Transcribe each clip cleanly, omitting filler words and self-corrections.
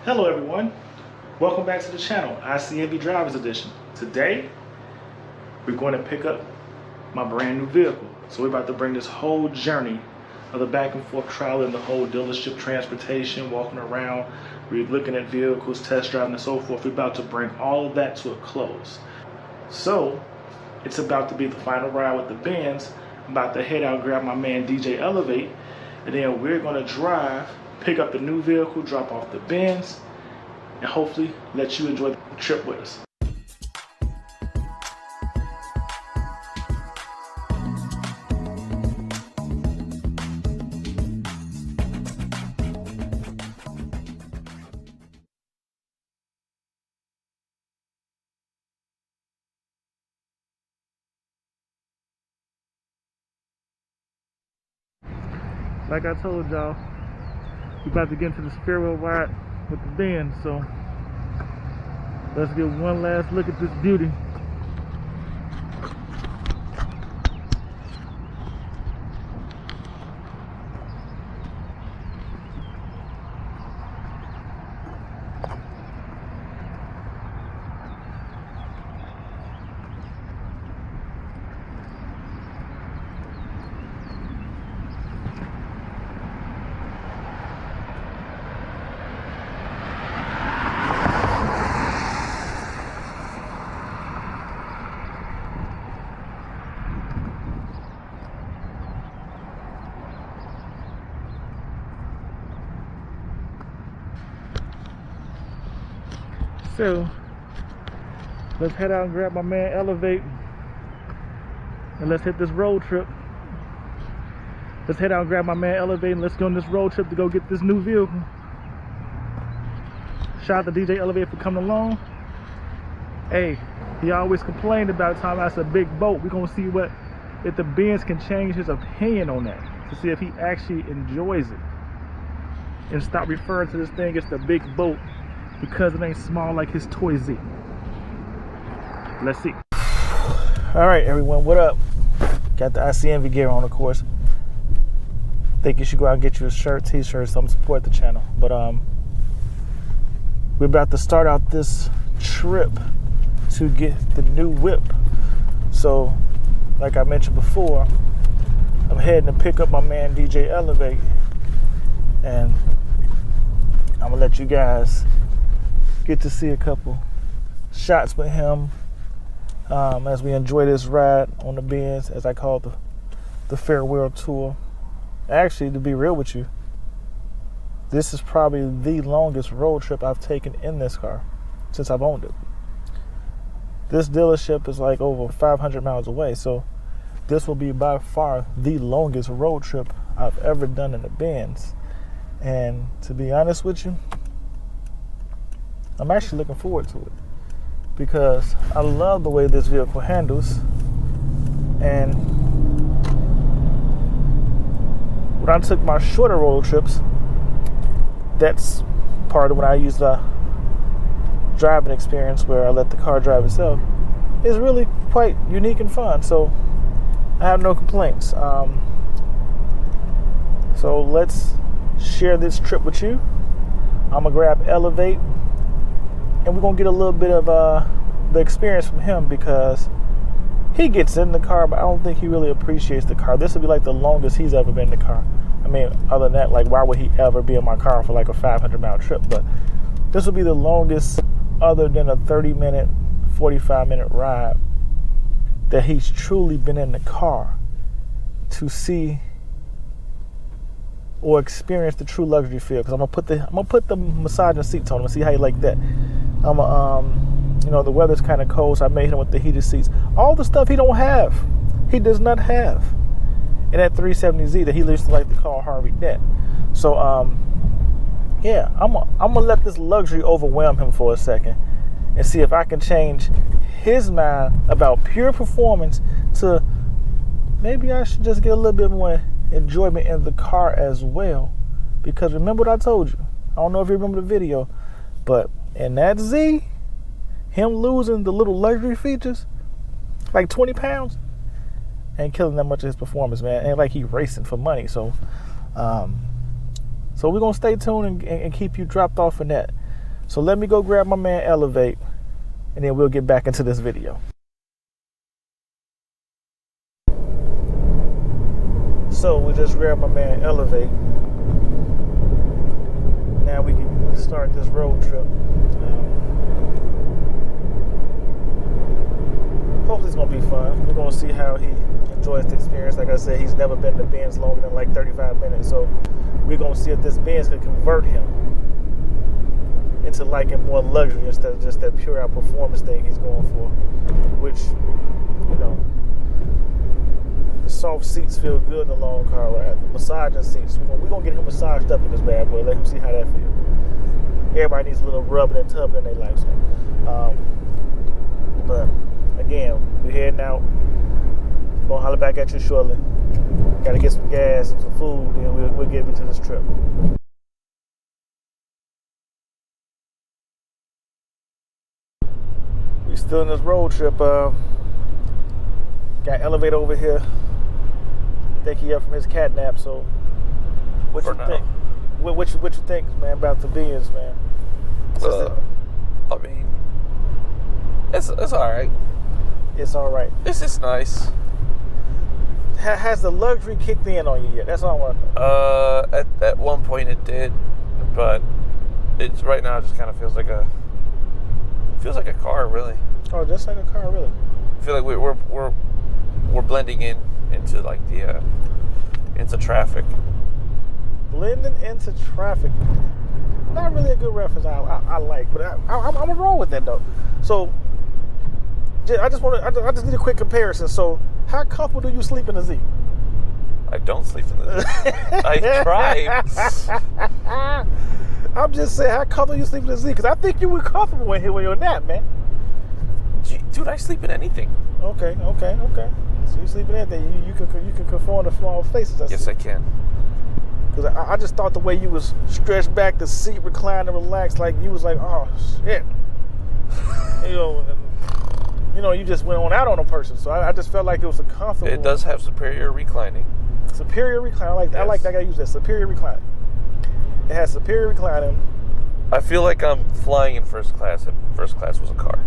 Hello everyone, welcome back to the channel, ICNV Drivers Edition. Today, we're going to pick up my brand new vehicle. So we're about to bring this whole journey of the back and forth trial and the whole dealership transportation, walking around, we're looking at vehicles, test driving and so forth. We're about to bring all of that to a close. So, it's about to be the final ride with the Benz. I'm about to head out, grab my man DJ Elevate, and then we're going to drive, pick up the new vehicle, drop off the Benz, and hopefully let you enjoy the trip with us. Like I told y'all, we're about to get into this farewell ride with the Benz, so let's get one last look at this beauty. So, let's head out and grab my man Elevate, and let's hit this road trip. Let's head out and grab my man Elevate, and let's go on this road trip to go get this new vehicle. Shout out to DJ Elevate for coming along. Hey, he always complained about time that's a big boat. We're gonna see if the Benz can change his opinion on that, to see if he actually enjoys it, and stop referring to this thing as the big boat, because it ain't small like his toy Z. Let's see. All right, everyone, what up? Got the ICNV gear on, of course. Think you should go out and get you a shirt, t-shirt, something to support the channel. But we're about to start out this trip to get the new whip. So, like I mentioned before, I'm heading to pick up my man DJ Elevate, and I'm gonna let you guys get to see a couple shots with him as we enjoy this ride on the Benz, as I call it, the farewell tour. Actually, to be real with you, this is probably the longest road trip I've taken in this car since I've owned it. This dealership is like over 500 miles away, so this will be by far the longest road trip I've ever done in the Benz. And to be honest with you, I'm actually looking forward to it, because I love the way this vehicle handles. And when I took my shorter road trips, that's part of when I use the driving experience where I let the car drive itself. It's really quite unique and fun, so I have no complaints. So let's share this trip with you. I'm gonna grab Elevate, and we're going to get a little bit of the experience from him, because he gets in the car, but I don't think he really appreciates the car. This will be like the longest he's ever been in the car. I mean, other than that, like, why would he ever be in my car for like a 500-mile trip? But this will be the longest, other than a 30-minute, 45-minute ride, that he's truly been in the car to see or experience the true luxury feel. Because I'm gonna put the massaging seats on him and see how you like that. The weather's kind of cold, so I made him with the heated seats. All the stuff he don't have, he does not have in that 370Z that he used to like to call Harvey Dent. So, yeah, I'm gonna let this luxury overwhelm him for a second and see if I can change his mind about pure performance to maybe I should just get a little bit more enjoyment in the car as well. Because remember what I told you, I don't know if you remember the video, but in that Z, him losing the little luxury features, like 20 pounds, ain't killing that much of his performance, man. Ain't like he racing for money. So we're gonna stay tuned and keep you dropped off in that. So let me go grab my man Elevate, and then we'll get back into this video. So we just grabbed my man Elevate. Now we can start this road trip. Hopefully it's gonna be fun. We're gonna see how he enjoys the experience. Like I said, he's never been to Benz longer than like 35 minutes. So we're gonna see if this Benz can convert him into liking more luxury instead of just that pure out performance thing he's going for. Which, you know, the soft seats feel good in the long car ride. The massaging seats, we're gonna get him massaged up in this bad boy. Let him see how that feels. Everybody needs a little rubbing and tubbing in their life. So, but again, we're heading out. Gonna holler back at you shortly. Gotta get some gas and some food, and we'll get into this trip. We still in this road trip. Got Elevate over here. I think he up from his cat nap. So, what you think? What you think, man, about the Benz, man? I mean, it's all right. It's all right. It's just nice. Has the luxury kicked in on you yet? That's all I want to know. At one point it did, but it's right now. It just kind of feels like a car, really. Oh, just like a car, really. I feel like we're blending into like the into traffic. Blending into traffic. Not really a good reference I like, but I'm gonna roll with that though. So I just need a quick comparison. So how comfortable do you sleep in the Z? I don't sleep in the Z. I try. I'm just saying, how comfortable you sleep in the Z? Because I think you were comfortable when you're in that, man. Dude, I sleep in anything. Okay. So you sleep in anything. You can conform to small faces. Yes, I can. Because I just thought the way you was stretched back, the seat reclined and relaxed, like you was like, oh shit. You just went on out on a person. So I just felt like it was a comfortable. It does have superior reclining. Superior reclining. I like that. I gotta use that. Superior reclining. It has superior reclining. I feel like I'm flying in first class if first class was a car.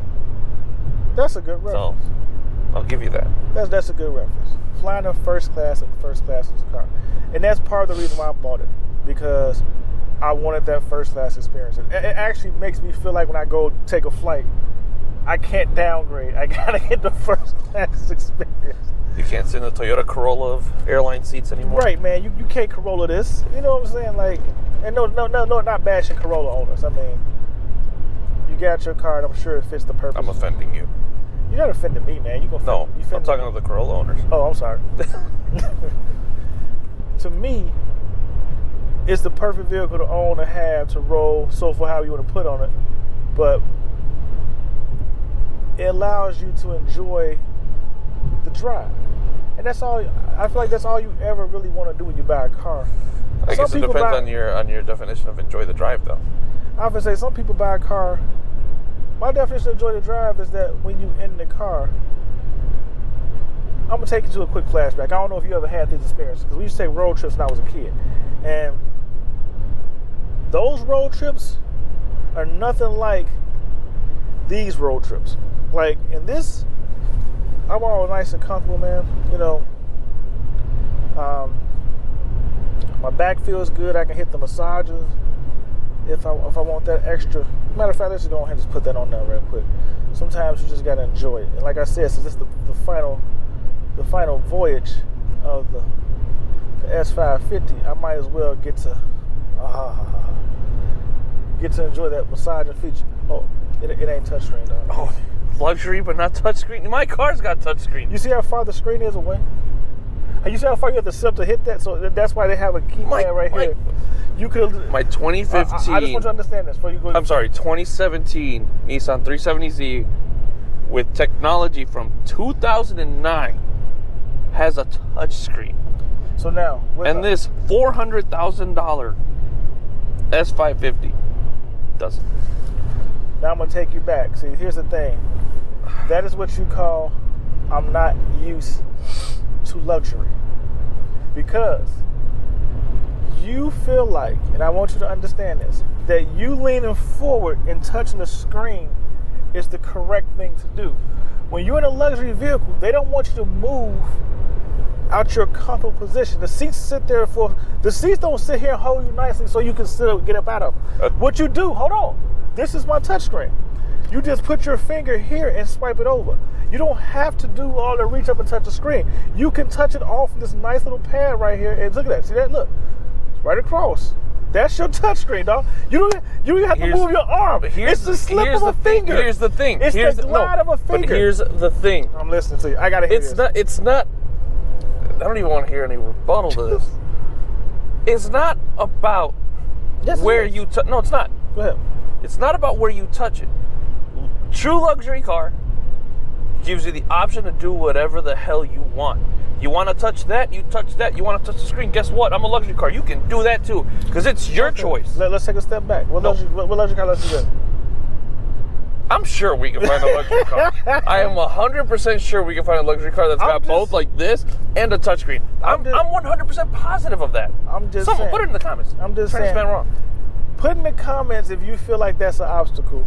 That's a good reference. So, I'll give you that. That's a good reference. Flying in first class if first class was a car. And that's part of the reason why I bought it. Because I wanted that first class experience. It actually makes me feel like when I go take a flight, I can't downgrade. I gotta get the first class experience. You can't sit in the Toyota Corolla of airline seats anymore. Right, man. You can't Corolla this. You know what I'm saying? Like, and no, not bashing Corolla owners. I mean, you got your car, and I'm sure it fits the purpose. I'm offending you. You're not offending me, man. I'm talking to the Corolla owners. Oh, I'm sorry. To me, it's the perfect vehicle to own, to have, to roll, so for how you want to put on it. But it allows you to enjoy the drive. And that's all. I feel like that's all you ever really want to do when you buy a car. I guess it depends on your definition of enjoy the drive, though. I would say some people buy a car. My definition of enjoy the drive is that when you in the car, I'm gonna take you to a quick flashback. I don't know if you ever had this experience, because we used to take road trips when I was a kid, and those road trips are nothing like these road trips. Like in this, I'm all nice and comfortable, man. My back feels good. I can hit the massages if I want that extra. Matter of fact, let's just go ahead and just put that on there real quick. Sometimes you just gotta enjoy it. And like I said, since this is the final voyage of the S550, I might as well get to enjoy that massaging feature. Oh, it ain't touchscreen though. Oh, luxury but not touchscreen. My car's got touchscreen. You see how far the screen is away? You see how far you have to step to hit that? So that's why they have a keypad right here. You could. My 2015. I just want you to understand this before you go. I'm sorry, 2017 Nissan 370Z with technology from 2009 has a touchscreen. So now, and this $400,000 S550 doesn't. Now I'm gonna take you back. See, here's the thing. That is what you call I'm not used to luxury, because you feel like, and I want you to understand this, that you leaning forward and touching the screen is the correct thing to do. When you're in a luxury vehicle, they don't want you to move out your comfortable position. The seats don't sit here and hold you nicely so you can still get up out of them. What you do, hold on, this is my touchscreen. You just put your finger here and swipe it over. You don't have to do all the reach up and touch the screen. You can touch it off from this nice little pad right here, and look at that. See that? Look, it's right across. That's your touchscreen, dog. You don't have to move your arm. It's the slip of a finger. Here's the thing. It's the glide of a finger. But here's the thing. I'm listening to you. I gotta hear this. It's not. I don't even want to hear any rebuttal to this. It's not about where you touch. No, it's not. Go ahead. It's not about where you touch it. True luxury car gives you the option to do whatever the hell you want. You want to touch that, you touch that. You want to touch the screen, guess what? I'm a luxury car. You can do that too, because it's your choice. Let's take a step back. What luxury car lets you do? I'm sure we can find a luxury car. I am 100% sure we can find a luxury car that's got both like this and a touchscreen. I'm 100% positive of that. Someone put it in the comments. I'm just saying. Wrong. Put in the comments if you feel like that's an obstacle,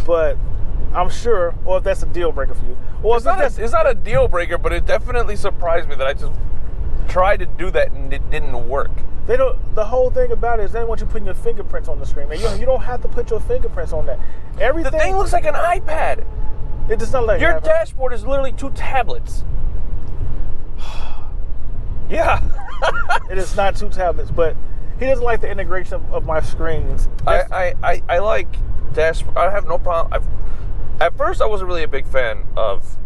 but I'm sure, or if that's a deal breaker for you. Or it's not a deal breaker, but it definitely surprised me that I just tried to do that and it didn't work. The whole thing about it is they don't want you putting your fingerprints on the screen. Man, you don't have to put your fingerprints on that. The thing looks like an iPad. It does not like your dashboard is literally 2 tablets. Yeah. It is not 2 tablets, but he doesn't like the integration of my screens. I like dashboard. I have no problem. At first, I wasn't really a big fan of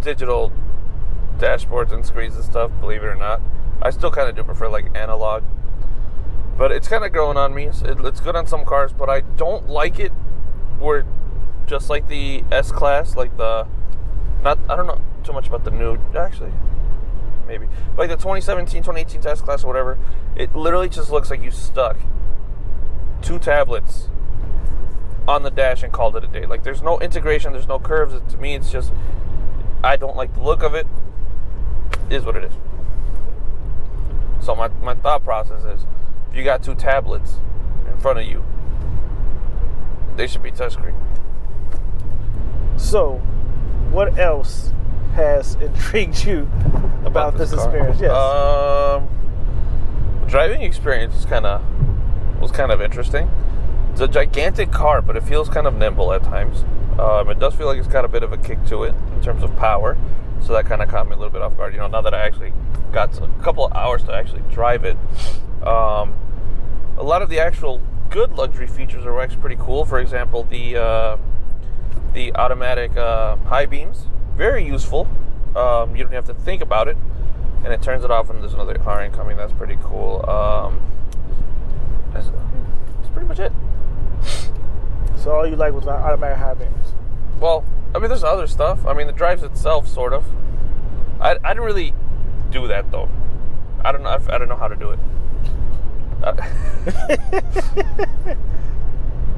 digital dashboards and screens and stuff, believe it or not. I still kind of do prefer like analog. But it's kind of growing on me. It's good on some cars, but I don't like it where just like the S-Class, I don't know too much about the new, actually, maybe. Like the 2017, 2018 S-Class or whatever, it literally just looks like you stuck 2 tablets on the dash and called it a day. Like there's no integration, there's no curves. To me, it's just, I don't like the look of it. It is what it is. So my thought process is, if you got 2 tablets in front of you, they should be touchscreen. So, what else has intrigued you about this experience? Yes. Driving experience was kind of interesting. It's a gigantic car, but it feels kind of nimble at times. It does feel like it's got a bit of a kick to it in terms of power, so that kind of caught me a little bit off guard. Now that I actually got a couple of hours to actually drive it, a lot of the actual good luxury features are actually pretty cool. For example, the automatic high beams, very useful. You don't have to think about it, and it turns it off when there's another car incoming. That's pretty cool. That's pretty much it. So all you like was automatic high beams? Well, I mean, there's other stuff. I mean, it drives itself, sort of. I didn't really do that, though. I don't know how to do it.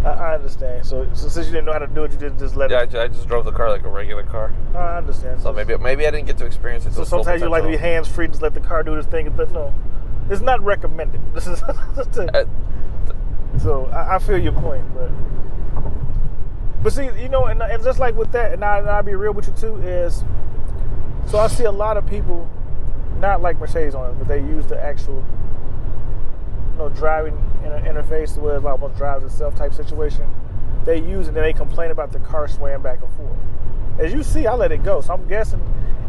I understand. So since you didn't know how to do it, you didn't just let it... Yeah, I just drove the car like a regular car. I understand. So maybe I didn't get to experience it. So sometimes you like to be hands-free, just let the car do this thing, but no. It's not recommended. This is... So I feel your point, but see, and just like with that, and I'll be real with you too, is, so I see a lot of people, not like Mercedes on it, but they use the actual, driving interface where it almost drives itself type situation. They use it and they complain about the car swaying back and forth. As you see, I let it go, so I'm guessing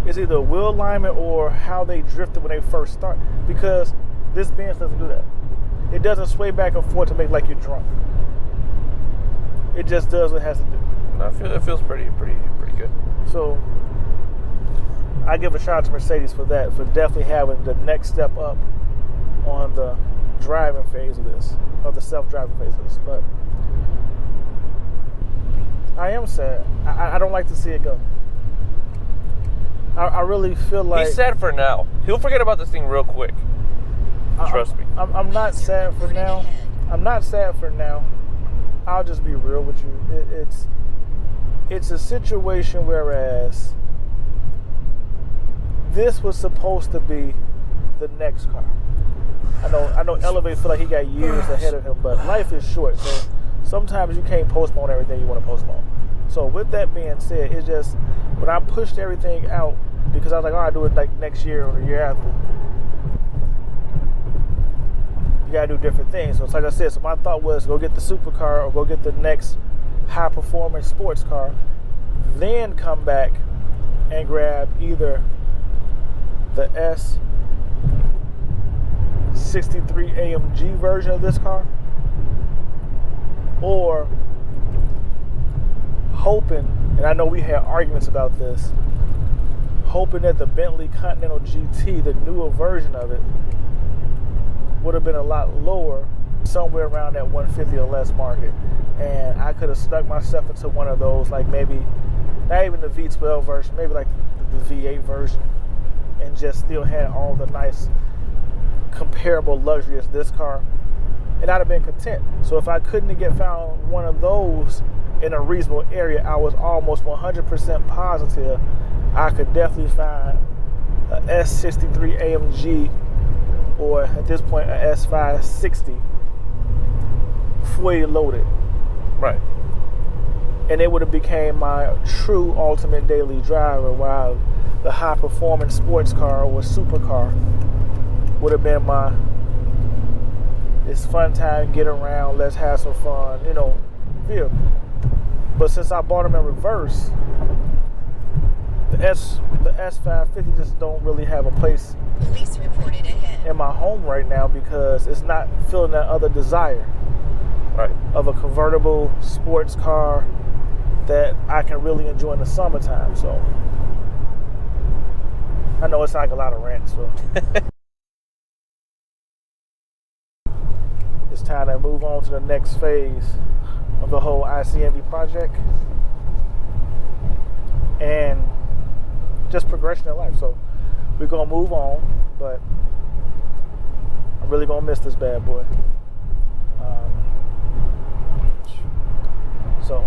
it's either wheel alignment or how they drifted when they first start, because this Benz doesn't do that. It doesn't sway back and forth to make like you're drunk. It just does what it has to do. No, it feels pretty good. So I give a shout out to Mercedes for that, for definitely having the next step up on the driving phase of this, of the self-driving phase of this. But I am sad. I don't like to see it go. I really feel like... He's sad for now. He'll forget about this thing real quick. Trust me. I'm not sad for now. I'm not sad for now. I'll just be real with you. It's a situation whereas this was supposed to be the next car. I know Elevate feel like he got years ahead of him, but life is short, so sometimes you can't postpone everything you want to postpone. So with that being said, it's just when I pushed everything out, because I was like, oh, I'll do it like next year or the year after. You gotta do different things. So it's like I said, so my thought was go get the supercar or go get the next high performance sports car, then come back and grab either the S63 AMG version of this car, or hoping, and I know we had arguments about this, hoping that the Bentley Continental GT, the newer version of it, would have been a lot lower, somewhere around that 150 or less market. And I could have stuck myself into one of those, like maybe, not even the V12 version, maybe like the V8 version, and just still had all the nice comparable luxury as this car, and I'd have been content. So if I couldn't get found one of those in a reasonable area, I was almost 100% positive I could definitely find a S63 AMG, or at this point a S560 fully loaded. Right. And it would have became my true ultimate daily driver, while the high performance sports car or supercar would have been my, it's fun time, get around, let's have some fun, vehicle. But since I bought them in reverse, the S550 just don't really have a place in my home right now, because it's not filling that other desire, right, of a convertible sports car that I can really enjoy in the summertime. So I know it's like a lot of rant, so it's time to move on to the next phase of the whole ICNV project and just progression in life. So we're gonna move on, but I'm really gonna miss this bad boy. So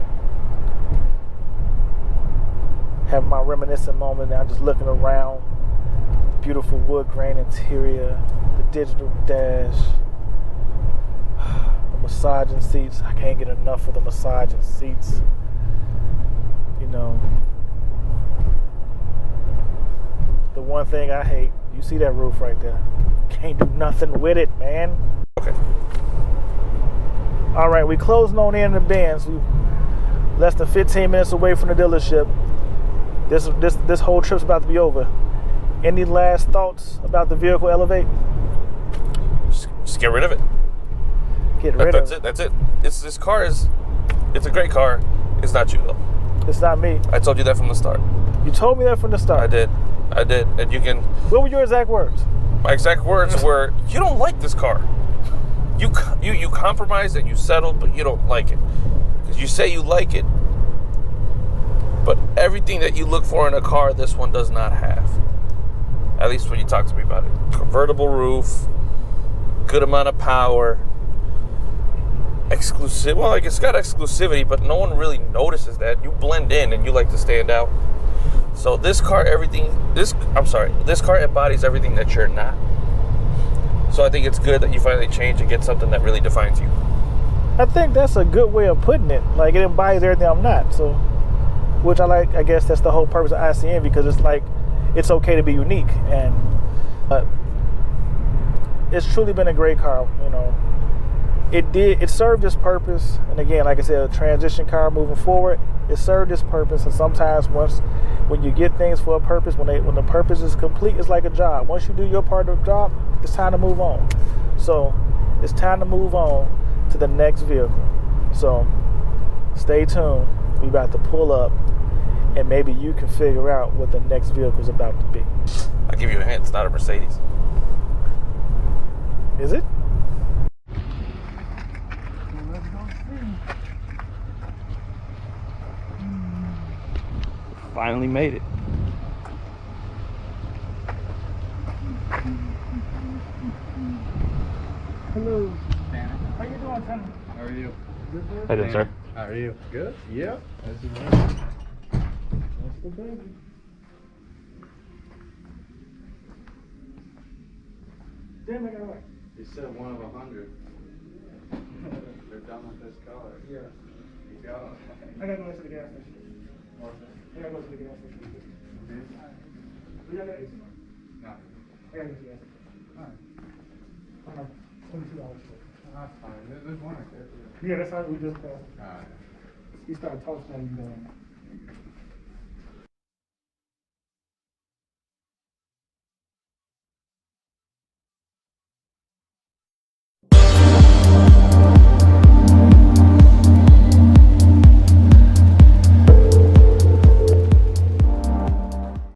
having my reminiscent moment now, just looking around, beautiful wood grain interior, the digital dash, the massaging seats. I can't get enough of the massaging seats. The one thing I hate, you see that roof right there? Can't do nothing with it, man. Okay. All right, we closing on in the Benz. We less than 15 minutes away from the dealership. This whole trip's about to be over. Any last thoughts about the vehicle, Elevate? Just get rid of it. That's it. This car is, it's a great car. It's not you though. It's not me. I told you that from the start. You told me that from the start. I did. And you can. What were your exact words? My exact words were, you don't like this car. You compromised and you settled, but you don't like it. Because you say you like it, but everything that you look for in a car, this one does not have. At least when you talk to me about it. Convertible roof, good amount of power, exclusive. Well, like, it's got exclusivity, but no one really notices that. You blend in and you like to stand out. So this car embodies everything that you're not. So I think it's good that you finally change and get something that really defines you. I think that's a good way of putting it. Like, it embodies everything I'm not. So, which I like. I guess that's the whole purpose of ICN, because it's like, it's okay to be unique. And it's truly been a great car. It served its purpose. And again, like I said, a transition car moving forward, it served its purpose. And sometimes when you get things for a purpose, when the purpose is complete, it's like a job. Once you do your part of the job, it's time to move on. So it's time to move on to the next vehicle. So stay tuned. We about to pull up, and maybe you can figure out what the next vehicle is about to be. I'll give you a hint. It's not a Mercedes. Is it? Finally made it. Hello. How you doing, Tanner? How are you? Good, good. How you doing, sir? How are you? Good? Yeah. That's the baby. Damn it, all right. You said one of 100. They're done with this color. Yeah. You go. I gotta go to the gas station. I gotta go to the gas station. You got that AC? No. I gotta go to the gas station. Alright. $22 for it. That's fine. There's one right there. Yeah, that's how we just passed. Alright. He started talking to me.